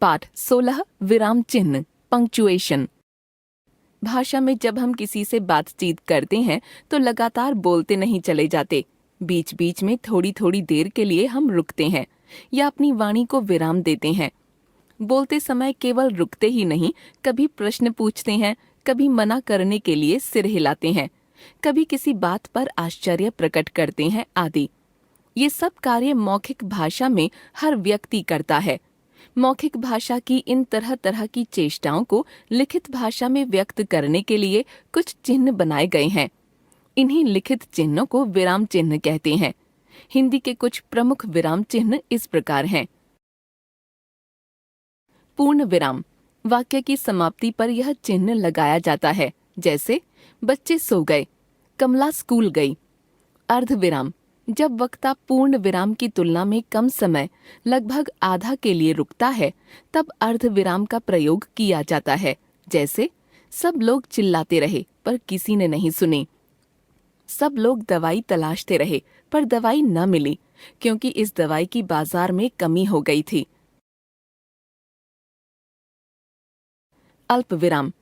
पाठ 16 विराम चिन्ह पंक्चुएशन। भाषा में जब हम किसी से बातचीत करते हैं तो लगातार बोलते नहीं चले जाते। बीच बीच में थोड़ी थोड़ी देर के लिए हम रुकते हैं या अपनी वाणी को विराम देते हैं। बोलते समय केवल रुकते ही नहीं, कभी प्रश्न पूछते हैं, कभी मना करने के लिए सिर हिलाते हैं, कभी किसी बात पर आश्चर्य प्रकट करते हैं आदि। ये सब कार्य मौखिक भाषा में हर व्यक्ति करता है। मौखिक भाषा की इन तरह तरह की चेष्टाओं को लिखित भाषा में व्यक्त करने के लिए कुछ चिन्ह बनाए गए हैं। इन्हीं लिखित चिन्हों को विराम चिन्ह कहते हैं। हिंदी के कुछ प्रमुख विराम चिन्ह इस प्रकार हैं। पूर्ण विराम, वाक्य की समाप्ति पर यह चिन्ह लगाया जाता है, जैसे बच्चे सो गए, कमला स्कूल गई। अर्ध विराम, जब वक्ता पूर्ण विराम की तुलना में कम समय, लगभग आधा के लिए रुकता है, तब अर्ध विराम का प्रयोग किया जाता है, जैसे सब लोग चिल्लाते रहे पर किसी ने नहीं सुनी। सब लोग दवाई तलाशते रहे पर दवाई न मिली क्योंकि इस दवाई की बाजार में कमी हो गई थी। अल्प विराम,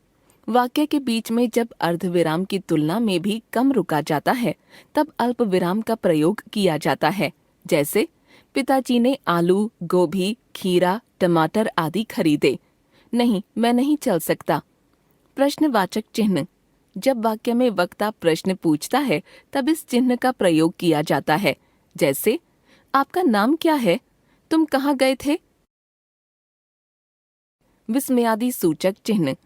वाक्य के बीच में जब अर्धविराम की तुलना में भी कम रुका जाता है तब अल्प विराम का प्रयोग किया जाता है, जैसे पिताजी ने आलू, गोभी, खीरा, टमाटर आदि खरीदे। नहीं, मैं नहीं चल सकता। प्रश्नवाचक चिन्ह, जब वाक्य में वक्ता प्रश्न पूछता है तब इस चिन्ह का प्रयोग किया जाता है, जैसे आपका नाम क्या है, तुम कहाँ गए थे। विस्मयादि सूचक चिन्ह,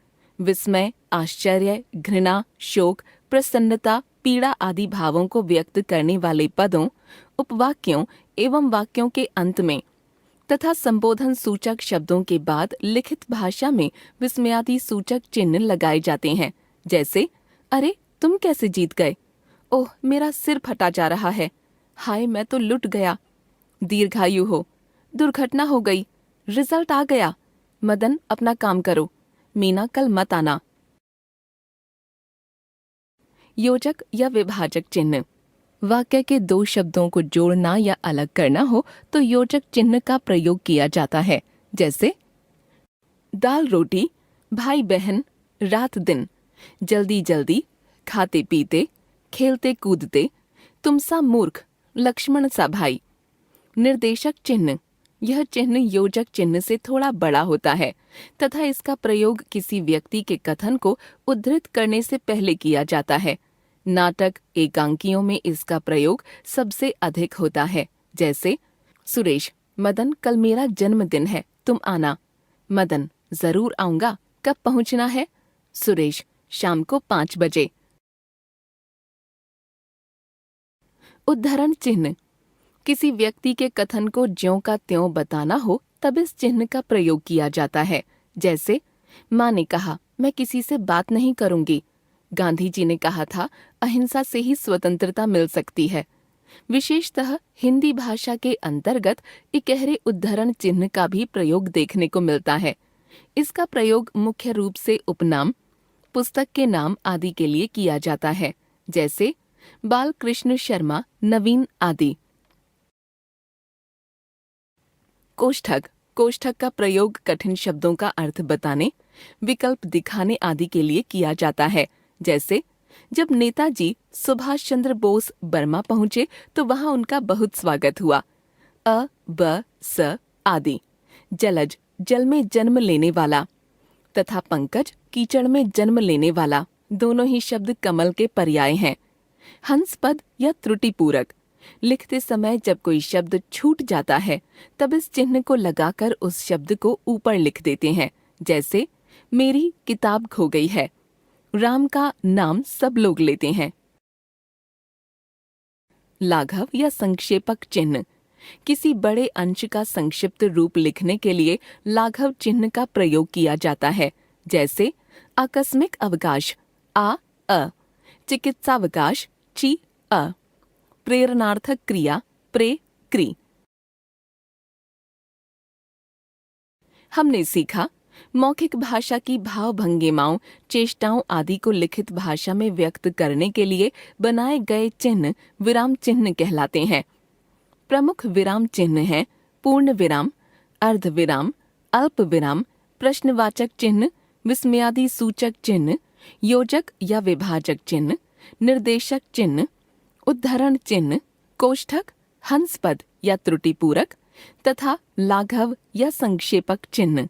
विस्मय, आश्चर्य, घृणा, शोक, प्रसन्नता, पीड़ा आदि भावों को व्यक्त करने वाले पदों, उपवाक्यों एवं वाक्यों के अंत में तथा संबोधन सूचक शब्दों के बाद लिखित भाषा में विस्मयादि सूचक चिन्ह लगाए जाते हैं, जैसे अरे तुम कैसे जीत गए, ओह मेरा सिर फटा जा रहा है, हाय मैं तो लुट गया, दीर्घायु हो, दुर्घटना हो गई, रिजल्ट आ गया, मदन अपना काम करो, मीना कल मत आना। योजक या विभाजक चिन्ह, वाक्य के दो शब्दों को जोड़ना या अलग करना हो तो योजक चिन्ह का प्रयोग किया जाता है, जैसे दाल रोटी, भाई बहन, रात दिन, जल्दी जल्दी, खाते पीते, खेलते कूदते, तुम सा मूर्ख, लक्ष्मण सा भाई। निर्देशक चिन्ह, यह चिन्ह योजक चिन्ह से थोड़ा बड़ा होता है तथा इसका प्रयोग किसी व्यक्ति के कथन को उद्धृत करने से पहले किया जाता है। नाटक, एकांकियों में इसका प्रयोग सबसे अधिक होता है, जैसे सुरेश, मदन कल मेरा जन्मदिन है, तुम आना। मदन, जरूर आऊंगा, कब पहुंचना है। सुरेश, शाम को 5 बजे। उद्धरण चिन्ह, किसी व्यक्ति के कथन को ज्यों का त्यों बताना हो तब इस चिन्ह का प्रयोग किया जाता है, जैसे माँ ने कहा मैं किसी से बात नहीं करूंगी, गांधी जी ने कहा था अहिंसा से ही स्वतंत्रता मिल सकती है। विशेषतः हिंदी भाषा के अंतर्गत इकहरे उद्धरण चिन्ह का भी प्रयोग देखने को मिलता है। इसका प्रयोग मुख्य रूप से उपनाम, पुस्तक के नाम आदि के लिए किया जाता है, जैसे बाल कृष्ण शर्मा, नवीन आदि। कोष्ठक, कोष्ठक का प्रयोग कठिन शब्दों का अर्थ बताने, विकल्प दिखाने आदि के लिए किया जाता है, जैसे जब नेताजी सुभाष चंद्र बोस बर्मा पहुंचे तो वहां उनका बहुत स्वागत हुआ। अ, ब, स आदि। जलज, जल में जन्म लेने वाला, तथा पंकज, कीचड़ में जन्म लेने वाला, दोनों ही शब्द कमल के पर्याय हैं। हंसपद या त्रुटिपूरक, लिखते समय जब कोई शब्द छूट जाता है तब इस चिन्ह को लगाकर उस शब्द को ऊपर लिख देते हैं, जैसे मेरी किताब खो गई है। राम का नाम सब लोग लेते हैं। लाघव या संक्षेपक चिन्ह, किसी बड़े अंश का संक्षिप्त रूप लिखने के लिए लाघव चिन्ह का प्रयोग किया जाता है, जैसे आकस्मिक अवकाश, आ अ, चिकित्सावकाश, ची अ, प्रेरणार्थक क्रिया, प्रे क्री। हमने सीखा मौखिक भाषा की भाव भंगिमाओं, चेष्टाओं आदि को लिखित भाषा में व्यक्त करने के लिए बनाए गए चिन्ह विराम चिन्ह कहलाते हैं। प्रमुख विराम चिन्ह हैं पूर्ण विराम, अर्ध विराम, अल्प विराम, प्रश्नवाचक चिन्ह, विस्मयादि सूचक चिन्ह, योजक या विभाजक चिन्ह, निर्देशक चिन्ह, उद्धरण चिन्ह, कोष्ठक, हंसपद या त्रुटिपूरक तथा लाघव या संक्षेपक चिन्ह